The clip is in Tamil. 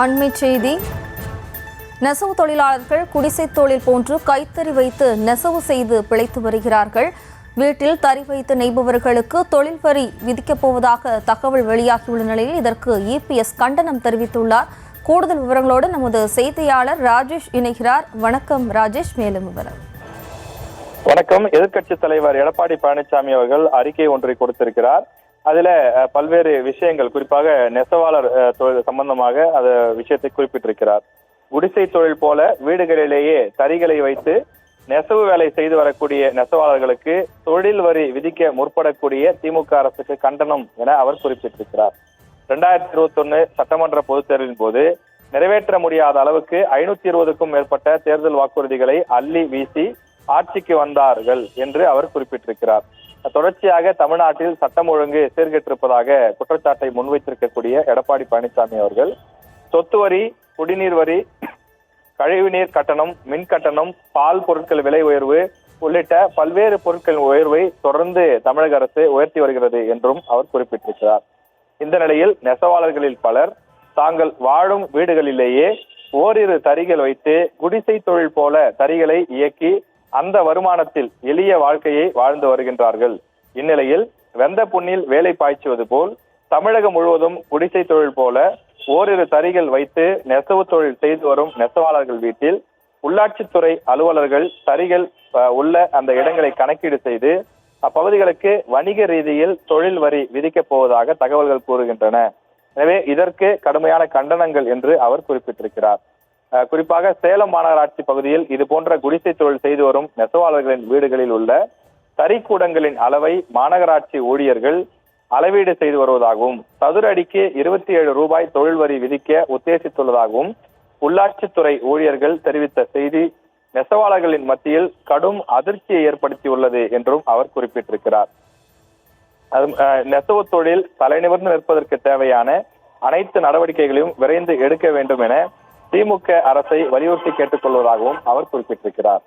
அண்மை செய்தி. நெசவு தொழிலாளர்கள் குடிசை தொழில் போன்று கைத்தறி வைத்து நெசவு செய்து பிழைத்து வருகிறார்கள். வீட்டில் தறி வைத்து நெய்பவர்களுக்கு தொழில் வரி விதிக்கப் போவதாக தகவல் வெளியாகியுள்ள நிலையில் இதற்கு இபிஎஸ் கண்டனம் தெரிவித்துள்ளார். கூடுதல் விவரங்களோடு நமது செய்தியாளர் ராஜேஷ் இணைகிறார். வணக்கம் ராஜேஷ், மேலும் விவரம். வணக்கம். எதிர்க்கட்சித் தலைவர் எடப்பாடி பழனிசாமி அவர்கள் அறிக்கை ஒன்றை கொடுத்திருக்கிறார். அதுல பல்வேறு விஷயங்கள், குறிப்பாக நெசவாளர் தொழில் சம்பந்தமாக அந்த விஷயத்தை குறிப்பிட்டிருக்கிறார். குடிசை தொழில் போல வீடுகளிலேயே தறிகளை வைத்து நெசவு வேலை செய்து வரக்கூடிய நெசவாளர்களுக்கு தொழில் வரி விதிக்க முற்படக்கூடிய திமுக அரசுக்கு கண்டனம் என அவர் குறிப்பிட்டிருக்கிறார். 2021 சட்டமன்ற பொதுத் தேர்தலின் போது நிறைவேற்ற முடியாத அளவுக்கு 520க்கும் மேற்பட்ட தேர்தல் வாக்குறுதிகளை அள்ளி வீசி ஆட்சிக்கு வந்தார்கள் என்று அவர் குறிப்பிட்டிருக்கிறார். தொடர்ச்சியாக தமிழ்நாட்டில் சட்டம் ஒழுங்கு சீர்கெட்டிருப்பதாக குற்றச்சாட்டை முன்வைத்திருக்கக்கூடிய எடப்பாடி பழனிசாமி அவர்கள் சொத்து வரி, குடிநீர் வரி, கழிவுநீர் கட்டணம், மின் கட்டணம், பால் பொருட்கள் விலை உயர்வு உள்ளிட்ட பல்வேறு பொருட்களின் உயர்வை தொடர்ந்து தமிழக அரசு உயர்த்தி வருகிறது என்றும் அவர் குறிப்பிட்டிருக்கிறார். இந்த நிலையில் நெசவாளர்களில் பலர் தாங்கள் வாழும் வீடுகளிலேயே ஓரிரு தறிகள் வைத்து குடிசை தொழில் போல தறிகளை இயக்கி அந்த வருமானத்தில் எளிய வாழ்க்கையை வாழ்ந்து வருகின்றார்கள். இந்நிலையில் வெந்த புண்ணில் வேலை பாய்ச்சுவது போல் தமிழகம் முழுவதும் குடிசை தொழில் போல ஓரிரு தறிகள் வைத்து நெசவு தொழில் செய்து வரும் நெசவாளர்கள் வீட்டில் உள்ளாட்சித்துறை அலுவலர்கள் தறிகள் உள்ள அந்த இடங்களை கணக்கீடு செய்து அப்பகுதிகளுக்கு வணிக ரீதியில் தொழில் வரி விதிக்கப் போவதாக தகவல்கள் கூறுகின்றன. எனவே இதற்கு கடுமையான கண்டனங்கள் என்று அவர் குறிப்பிட்டிருக்கிறார். குறிப்பாக சேலம் மாநகராட்சி பகுதியில் இது போன்ற குடிசை தொழில் செய்து வரும் நெசவாளர்களின் வீடுகளில் உள்ள தறிக்கூடங்களின் அளவை மாநகராட்சி ஊழியர்கள் அளவீடு செய்து வருவதாகவும் சதுர அடிக்கு 27 ரூபாய் தொழில் வரி விதிக்க உத்தேசித்துள்ளதாகவும் உள்ளாட்சித்துறை ஊழியர்கள் தெரிவித்த செய்தி நெசவாளர்களின் மத்தியில் கடும் அதிர்ச்சியை ஏற்படுத்தியுள்ளது என்றும் அவர் குறிப்பிட்டிருக்கிறார். நெசவு தொழில் தலைநிமிர்ந்து நிற்பதற்கு தேவையான அனைத்து நடவடிக்கைகளையும் விரைந்து எடுக்க வேண்டும் என திமுக அரசை வலியுறுத்தி கேட்டுக் கொள்வதாகவும் அவர் குறிப்பிட்டிருக்கிறார்.